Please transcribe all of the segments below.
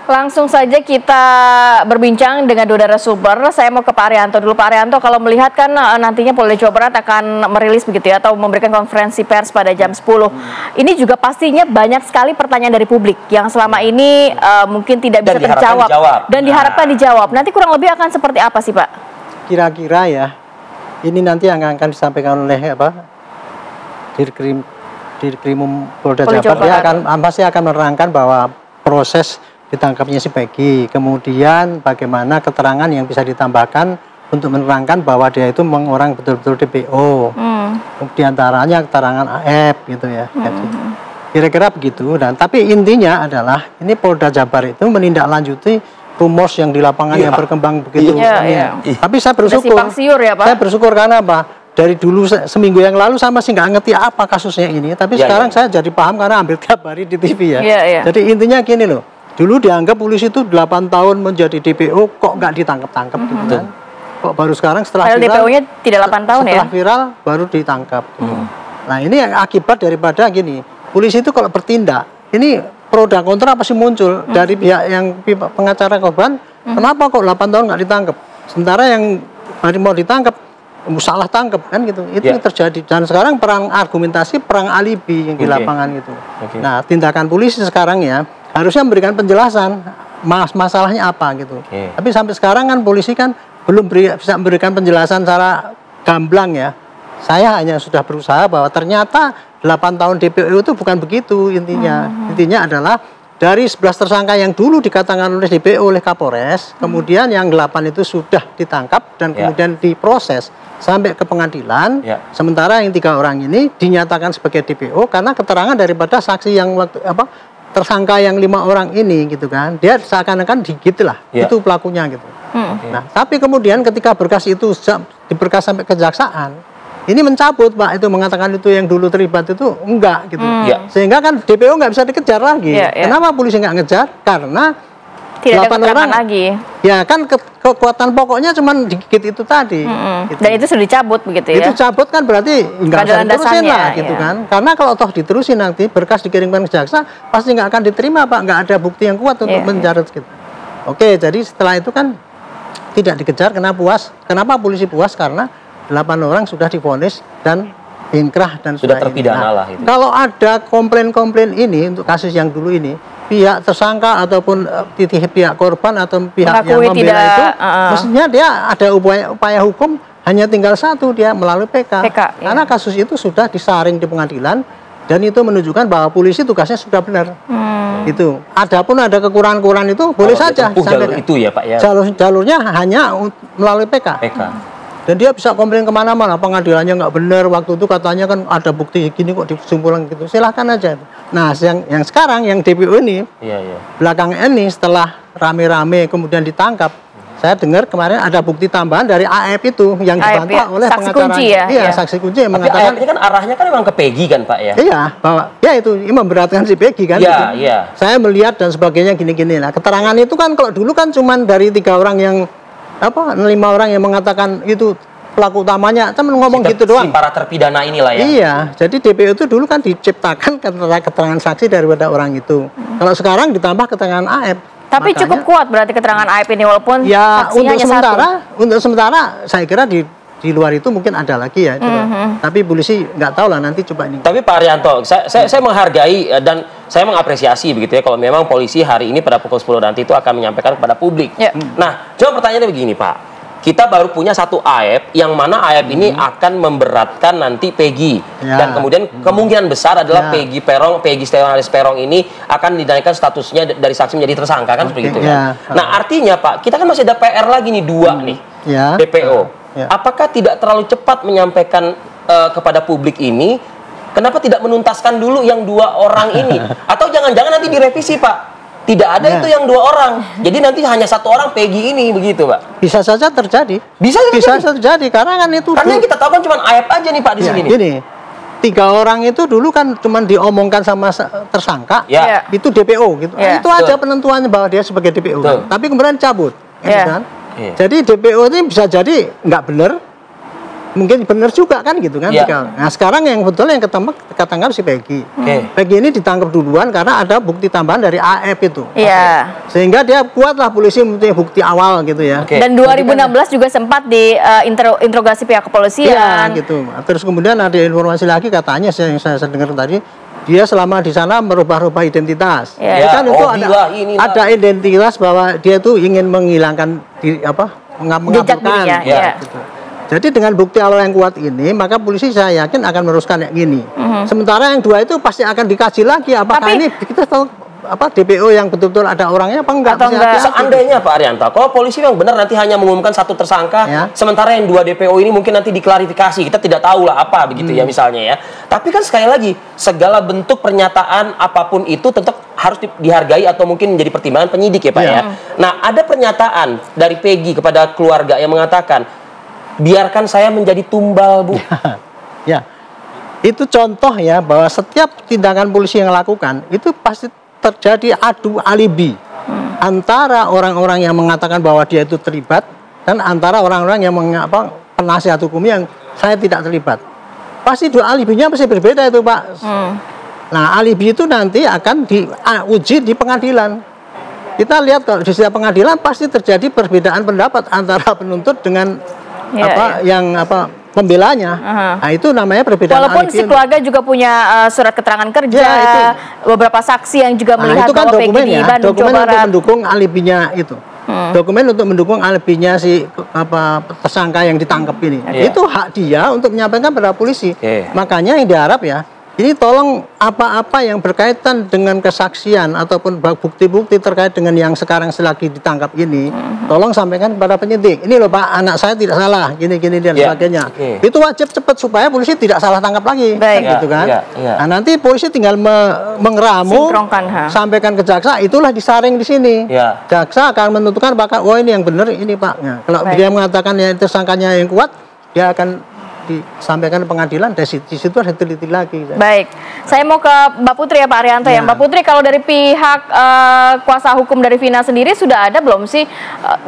Langsung saja kita berbincang dengan dua narasumber. Saya mau ke Pak Arianto dulu. Pak Arianto, kalau melihat kan nantinya Polda Jawa Barat akan merilis begitu ya, atau memberikan konferensi pers pada jam 10. Ini juga pastinya banyak sekali pertanyaan dari publik yang selama ini mungkin tidak bisa terjawab dan diharapkan dijawab. Nanti kurang lebih akan seperti apa sih Pak? Kira-kira ya, ini nanti yang akan disampaikan oleh Dirkrimum Polda Jawa Barat. Dia pasti akan menerangkan bahwa proses ditangkapnya si Peggy, kemudian bagaimana keterangan yang bisa ditambahkan untuk menerangkan bahwa dia itu orang betul-betul DPO. Di antaranya keterangan AF gitu ya. Jadi kira-kira begitu. Dan tapi intinya adalah ini Polda Jabar itu menindaklanjuti rumors yang di lapangan yang berkembang begitu. Tapi saya bersyukur. Saya bersyukur karena apa? Dari dulu seminggu yang lalu saya masih nggak ngerti apa kasusnya ini. Tapi sekarang saya jadi paham karena hampir tiap hari di TV ya. Jadi intinya gini loh. Dulu dianggap polisi itu 8 tahun menjadi DPO, kok nggak ditangkap-tangkap gitu kan. Kok baru sekarang setelah viral, DPO-nya tidak 8 tahun ya? Setelah viral baru ditangkap. Nah ini yang akibat daripada gini, polisi itu kalau bertindak, ini pro dan kontra pasti muncul dari pihak yang pengacara korban, kenapa kok 8 tahun nggak ditangkap? Sementara yang mau ditangkap, salah tangkap kan gitu. Itu yang terjadi. Dan sekarang perang argumentasi, perang alibi yang di lapangan gitu. Nah tindakan polisi sekarang ya, harusnya memberikan penjelasan masalahnya apa gitu. Tapi sampai sekarang kan polisi kan belum bisa memberikan penjelasan secara gamblang ya. Saya hanya sudah berusaha bahwa ternyata 8 tahun DPO itu bukan begitu intinya. Intinya adalah dari 11 tersangka yang dulu dikatakan oleh DPO oleh Kapolres, kemudian yang 8 itu sudah ditangkap dan kemudian diproses sampai ke pengadilan. Sementara yang 3 orang ini dinyatakan sebagai DPO karena keterangan daripada saksi yang tersangka yang 5 orang ini gitu kan, dia seakan-akan digigit lah, itu pelakunya gitu. Nah, tapi kemudian ketika berkas itu diberkas sampai kejaksaan, ini mencabut Pak, itu mengatakan itu yang dulu terlibat itu enggak gitu. Sehingga kan DPO nggak bisa dikejar lagi. Kenapa polisi nggak ngejar? Karena tidak ada orang lagi. Ya kan kekuatan pokoknya cuman digigit itu tadi. Gitu. Dan itu sudah dicabut begitu ya. Itu cabut kan berarti nggak usah diterusin lah gitu kan. Karena kalau toh diterusin nanti berkas dikirimkan ke jaksa pasti nggak akan diterima Pak, nggak ada bukti yang kuat untuk menjarut gitu. Oke, jadi setelah itu kan tidak dikejar. Kenapa polisi puas? Karena 8 orang sudah divonis dan inkrah dan sudah terpidana lah itu. Kalau ada komplain-komplain ini untuk kasus yang dulu ini, pihak tersangka ataupun pihak korban atau pihak yang membela itu, mestinya dia ada upaya hukum, hanya tinggal satu, dia melalui PK. Karena kasus itu sudah disaring di pengadilan dan itu menunjukkan bahwa polisi tugasnya sudah benar. Itu. Adapun ada kekurangan-kekurangan itu boleh saja jalur itu ya Pak ya. Jalurnya hanya melalui PK. Dan dia bisa komplain kemana-mana, pengadilannya nggak benar, waktu itu katanya kan ada bukti gini kok disimpulkan gitu, silahkan aja. Nah yang sekarang yang DPO ini belakang ini setelah rame-rame kemudian ditangkap, saya dengar kemarin ada bukti tambahan dari AF itu yang dibantah oleh saksi kunci ya. Iya, saksi kunci yang mengatakan ini kan arahnya kan memang ke Peggy kan Pak ya. Iya, bahwa ya itu ini memberatkan si Peggy kan. Saya melihat dan sebagainya gini-gini. Nah keterangan itu kan kalau dulu kan cuman dari 3 orang yang 5 orang yang mengatakan itu pelaku utamanya, temen ngomong gitu doang. Si para terpidana inilah ya. Iya, jadi DPO itu dulu kan diciptakan keterangan saksi daripada orang itu. Kalau sekarang ditambah keterangan AF. Tapi makanya, cukup kuat berarti keterangan AF ini walaupun ya untuk sementara saya kira di luar itu mungkin ada lagi ya. Tapi polisi nggak tahu lah nanti coba ini. Tapi Pak Arianto, saya menghargai dan saya mengapresiasi begitu ya kalau memang polisi hari ini pada pukul 10 nanti itu akan menyampaikan kepada publik. Nah, coba pertanyaannya begini Pak. Kita baru punya satu AF yang mana AF ini akan memberatkan nanti Peggy dan kemudian kemungkinan besar adalah Peggy Setiawan alias Peron ini akan dinaikkan statusnya dari saksi menjadi tersangka kan seperti itu kan. Nah, artinya Pak, kita kan masih ada PR lagi nih 2 nih. DPO. Apakah tidak terlalu cepat menyampaikan kepada publik ini? Kenapa tidak menuntaskan dulu yang 2 orang ini? Atau jangan-jangan nanti direvisi Pak? Tidak ada itu yang 2 orang. Jadi nanti hanya 1 orang Peggy ini begitu Pak. Bisa saja terjadi. Bisa terjadi karena kan itu. Karena yang kita tahu kan cuma AF aja nih Pak di sini. Gini, 3 orang itu dulu kan cuma diomongkan sama tersangka. Itu DPO gitu. Itu aja penentuannya bahwa dia sebagai DPO. Kan. Tapi kemudian cabut. Gitu kan? Jadi DPO ini bisa jadi nggak benar mungkin benar juga kan gitu kan. Nah sekarang yang betul yang ketangkap si Peggy. Peggy ini ditangkap duluan karena ada bukti tambahan dari AF itu. Sehingga dia kuatlah polisi mempunyai bukti awal gitu ya. Dan 2016 juga sempat di interogasi pihak kepolisian. Iya gitu. Terus kemudian ada informasi lagi katanya yang saya dengar tadi, dia selama di sana merubah-rubah identitas. Kan itu ada identitas bahwa dia itu ingin menghilangkan mengaburkan. Gitu. Jadi dengan bukti awal yang kuat ini, maka polisi saya yakin akan meneruskan kayak gini. Sementara yang dua itu pasti akan dikaji lagi. Apakah ini kita tahu DPO yang betul-betul ada orangnya apa enggak? Atau enggak? Seandainya Pak Arianto, kalau polisi yang benar nanti hanya mengumumkan satu tersangka, sementara yang dua DPO ini mungkin nanti diklarifikasi, kita tidak tahu lah apa begitu ya misalnya ya. Tapi kan sekali lagi, segala bentuk pernyataan apapun itu tetap harus dihargai atau mungkin menjadi pertimbangan penyidik ya Pak ya. Nah ada pernyataan dari Peggy kepada keluarga yang mengatakan, biarkan saya menjadi tumbal, Bu. Itu contoh ya bahwa setiap tindakan polisi yang lakukan itu pasti terjadi adu alibi antara orang-orang yang mengatakan bahwa dia itu terlibat dan antara orang-orang yang penasihat hukum yang saya tidak terlibat. Pasti dua alibinya pasti berbeda itu Pak. Nah alibi itu nanti akan diuji di pengadilan. Kita lihat kalau di setiap pengadilan pasti terjadi perbedaan pendapat antara penuntut dengan pembelanya. Nah itu namanya perbedaan walaupun alibi. Si keluarga juga punya surat keterangan kerja, beberapa saksi yang juga melihat itu kan bahwa Peggy di Bandung, dokumen Jawa Barat. untuk mendukung alibinya itu. Dokumen untuk mendukung alibinya si tersangka yang ditangkap ini. Itu hak dia untuk menyampaikan pada polisi. Makanya yang diharap ya, ini tolong apa-apa yang berkaitan dengan kesaksian ataupun bukti-bukti terkait dengan yang sekarang selagi ditangkap ini, tolong sampaikan kepada penyidik. Ini loh Pak, anak saya tidak salah, gini-gini dan sebagainya. Itu wajib cepat supaya polisi tidak salah tangkap lagi, gitu kan? Nah nanti polisi tinggal mengeramu, sampaikan ke jaksa, itulah disaring di sini. Jaksa akan menentukan apakah, oh ini yang benar, ini Pak. Nah, kalau dia mengatakan ya tersangkanya yang kuat, dia akan disampaikan pengadilan, di situ harus diteliti lagi. Baik, saya mau ke Mbak Putri ya Pak Arianto ya. Mbak Putri, kalau dari pihak kuasa hukum dari Vina sendiri sudah ada belum sih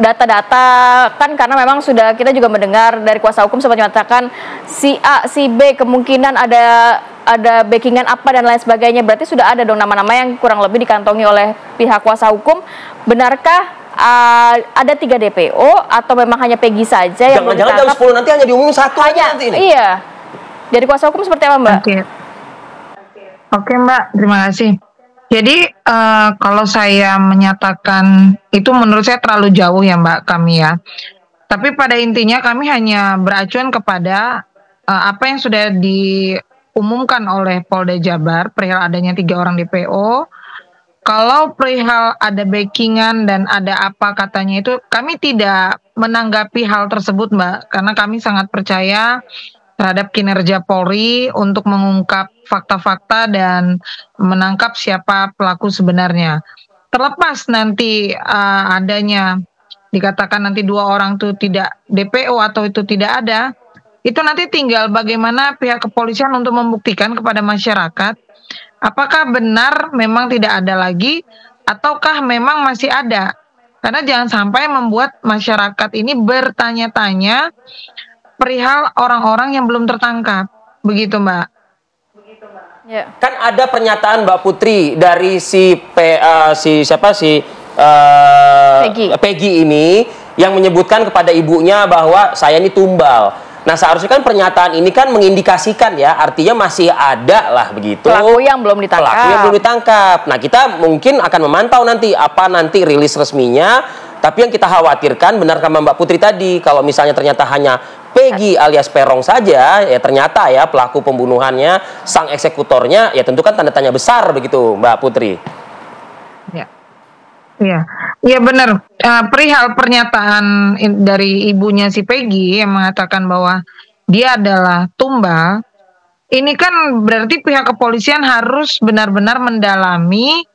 data-data, kan karena memang sudah kita juga mendengar dari kuasa hukum sempat menyatakan si A, si B kemungkinan ada backingan apa dan lain sebagainya, berarti sudah ada dong nama-nama yang kurang lebih dikantongi oleh pihak kuasa hukum. Benarkah ada 3 DPO atau memang hanya Peggy saja yang belum ditangkap? Jam 10 nanti hanya diumumkan satu nanti ini. Iya. Dari kuasa hukum seperti apa Mbak? Oke Mbak, terima kasih. Jadi kalau saya menyatakan itu menurut saya terlalu jauh ya Mbak kami ya. Tapi pada intinya kami hanya beracuan kepada apa yang sudah diumumkan oleh Polda Jabar perihal adanya 3 orang DPO. Kalau perihal ada backingan dan ada apa katanya itu, kami tidak menanggapi hal tersebut Mbak, karena kami sangat percaya terhadap kinerja Polri untuk mengungkap fakta-fakta dan menangkap siapa pelaku sebenarnya. Terlepas nanti adanya dikatakan nanti 2 orang itu tidak DPO atau itu tidak ada, itu nanti tinggal bagaimana pihak kepolisian untuk membuktikan kepada masyarakat apakah benar memang tidak ada lagi ataukah memang masih ada. Karena jangan sampai membuat masyarakat ini bertanya-tanya perihal orang-orang yang belum tertangkap. Begitu Mbak. Kan ada pernyataan Mbak Putri dari Peggy ini yang menyebutkan kepada ibunya bahwa saya ini tumbal. Nah seharusnya kan pernyataan ini kan mengindikasikan ya, artinya masih ada lah begitu pelaku yang belum ditangkap. Nah kita mungkin akan memantau nanti rilis resminya. Tapi yang kita khawatirkan benar kata Mbak Putri tadi, kalau misalnya ternyata hanya Peggy alias Perong saja, ya ternyata ya pelaku pembunuhannya, sang eksekutornya, ya tentu kan tanda tanya besar begitu Mbak Putri. Iya benar. Perihal pernyataan dari ibunya si Peggy yang mengatakan bahwa dia adalah tumbal, ini kan berarti pihak kepolisian harus benar-benar mendalami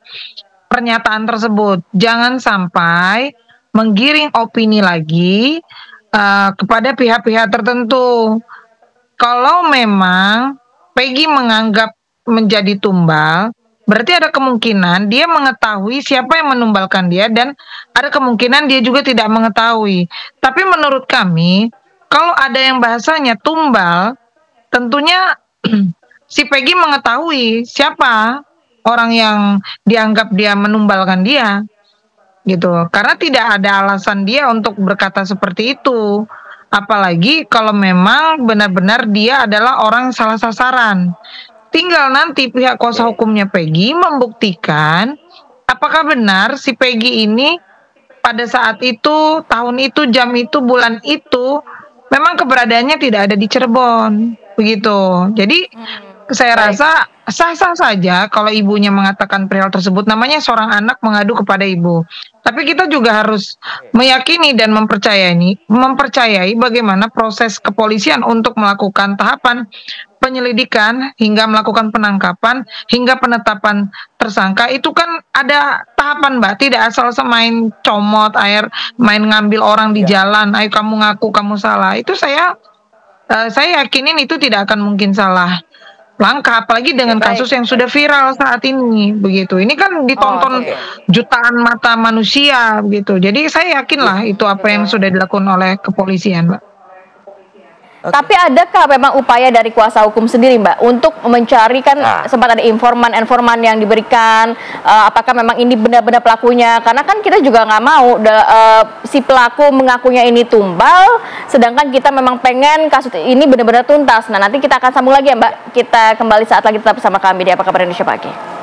pernyataan tersebut. Jangan sampai menggiring opini lagi kepada pihak-pihak tertentu. Kalau memang Peggy menganggap menjadi tumbal, berarti ada kemungkinan dia mengetahui siapa yang menumbalkan dia dan ada kemungkinan dia juga tidak mengetahui. Tapi menurut kami, kalau ada yang bahasanya tumbal, tentunya si Peggy mengetahui siapa orang yang dianggap dia menumbalkan dia, gitu. Karena tidak ada alasan dia untuk berkata seperti itu. Apalagi kalau memang benar-benar dia adalah orang salah sasaran. Tinggal nanti pihak kuasa hukumnya Peggy membuktikan apakah benar si Peggy ini pada saat itu, tahun itu, jam itu, bulan itu memang keberadaannya tidak ada di Cirebon, begitu. Jadi saya rasa sah-sah saja kalau ibunya mengatakan perihal tersebut, namanya seorang anak mengadu kepada ibu. Tapi kita juga harus meyakini dan mempercayai bagaimana proses kepolisian untuk melakukan tahapan penyelidikan hingga melakukan penangkapan hingga penetapan tersangka. Itu kan ada tahapan, Mbak, tidak asal main comot air, main ngambil orang di jalan, ayo kamu ngaku kamu salah. Itu saya yakinin itu tidak akan mungkin salah langkah, apalagi dengan kasus yang sudah viral saat ini, begitu. Ini kan ditonton jutaan mata manusia, begitu. Jadi saya yakinlah itu apa yang sudah dilakukan oleh kepolisian, Mbak. Tapi adakah memang upaya dari kuasa hukum sendiri, Mbak, untuk mencari, kan sempat ada informan yang diberikan, apakah memang ini benar-benar pelakunya? Karena kan kita juga nggak mau si pelaku mengakunya ini tumbal, sedangkan kita memang pengen kasus ini benar-benar tuntas. Nah, nanti kita akan sambung lagi ya, Mbak. Kita kembali saat lagi, tetap bersama kami di Apa Kabar Indonesia Pagi.